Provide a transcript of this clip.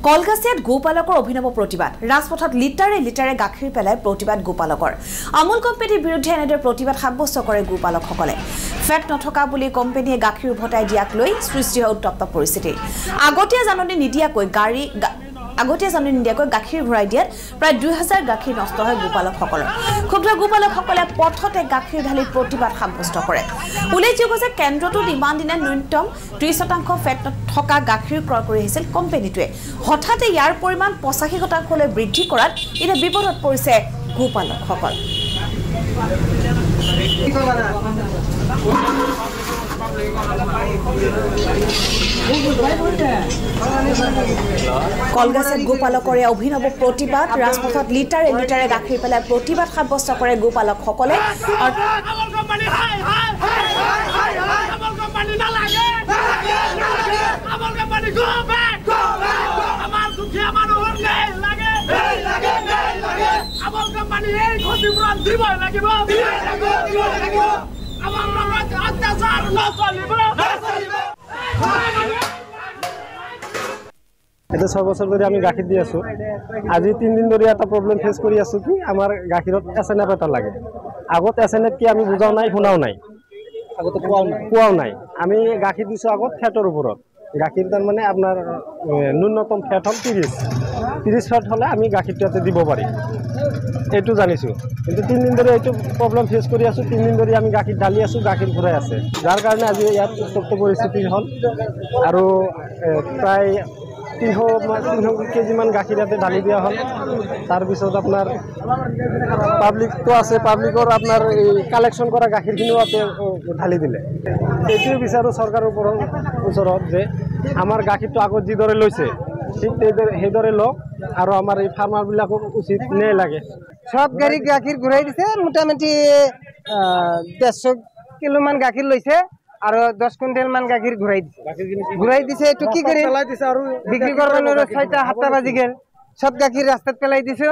কলগাছিয়াত গোপালকৰ অভিনৱ প্ৰতিবাদ ৰাজপথত লিটাৰে লিটাৰে গাখীৰ পেলাই প্ৰতিবাদ গোপালকৰ আমুল কোম্পানীৰ বিৰুদ্ধে এনেদৰে প্ৰতিবাদ সাব্যস্ত কৰে গোপালকসকলে ফেট নথকা বুলি কোম্পানীয়ে গাখীৰ উভতাই দিয়াক লৈ সৃষ্টি হয় উত্তপ্ত পৰিস্থিতি আগতীয়া জাননী নিদিয়াকৈ গাখীৰ ঘূৰাই দিয়াত প্ৰায় 2000 গাখীৰ নষ্ট হয় গোপালকসকলৰ ক্ষুব্ধ গোপালকসকলে পথতে গাখীৰ ঢালি প্ৰতিবাদ সাব্যস্ত কৰে উল্লেখযোগ্য যে কেন্দ্ৰটোত ইমান দিনে ন্যূনতম 30% ফেট থকা গাখীৰ ক্ৰয় কৰি আহিছিল কোম্পানীটোৱে হঠাতে ইয়াৰ পৰিমাণ 85% লৈ বৃদ্ধি কৰাত এতিয়া বিপদত পৰিছে গোপালকসকল কলগাছিয়াত গোপালকৰে অভিনৱ প্ৰতিবাদ ৰাজপথত লিটাৰে লিটাৰে গাখীৰ পেলাই প্ৰতিবাদ সাব্যস্ত কৰে গোপালকসকলে এটা 6 বছৰ ধৰে আমি গাখীৰ দি আছো আজি 3 দিন ধৰে এটা প্ৰবলেম ফেস কৰি আছো কি আমাৰ গাখীৰত এসএনএফ এটা লাগে আগত এসএনএফ কি আমি বুঝাও নাই শুনাও নাই আগত কোৱাও নাই আমি গাখীৰ দিছো আগত ফেটৰ ওপৰত গাখীৰ তাৰ মানে আপোনাৰ ন্যূনতম ফেট হল 30 ফেট হলে আমি গাখীৰটো দিব পাৰি এটো জানিছো কিন্তু 3 দিন ধৰে এটো প্ৰবলেম ফেস কৰি আছো 3 দিন ধৰে আমি গাখীৰ ঢালি আছো গাখীৰ ঘূৰাই আছে যাৰ কাৰণে আজি ইয়াত উত্তপ্ত পৰিস্থিতি হল আৰু প্ৰায় 300 কেজি মান গাখীৰ ইয়াতে ঢালি দিয়া হল তাৰ পিছত আপোনাৰ পাব্লিক তো আছে পাব্লিকৰ আপোনাৰ কালেকশন কৰা গাখীৰখিনিও ইয়াতে ঢালি দিলে এইটো বিচাৰো চৰকাৰৰ ওচৰত যে আমাৰ গাখীৰটো আগত যিদৰে লৈছে ঠিক সেইদৰে লওক আৰু আমাৰ এই ফাৰ্মাৰবিলাকক উচিত ন্যায় লাগে সব গাড়ী গাখীৰ ঘূৰাই দিছে মোটামুটি 150 কিলো মান গাখীৰ লৈছে আৰু 10 কুইণ্টেল মান গাখীৰ ঘূৰাই দিছে এটো কি কৰি বিক্ৰী কৰাৰ 6টা 7টা বাজি গেল সব গাখীৰ ৰাস্তাত পেলাই দিছে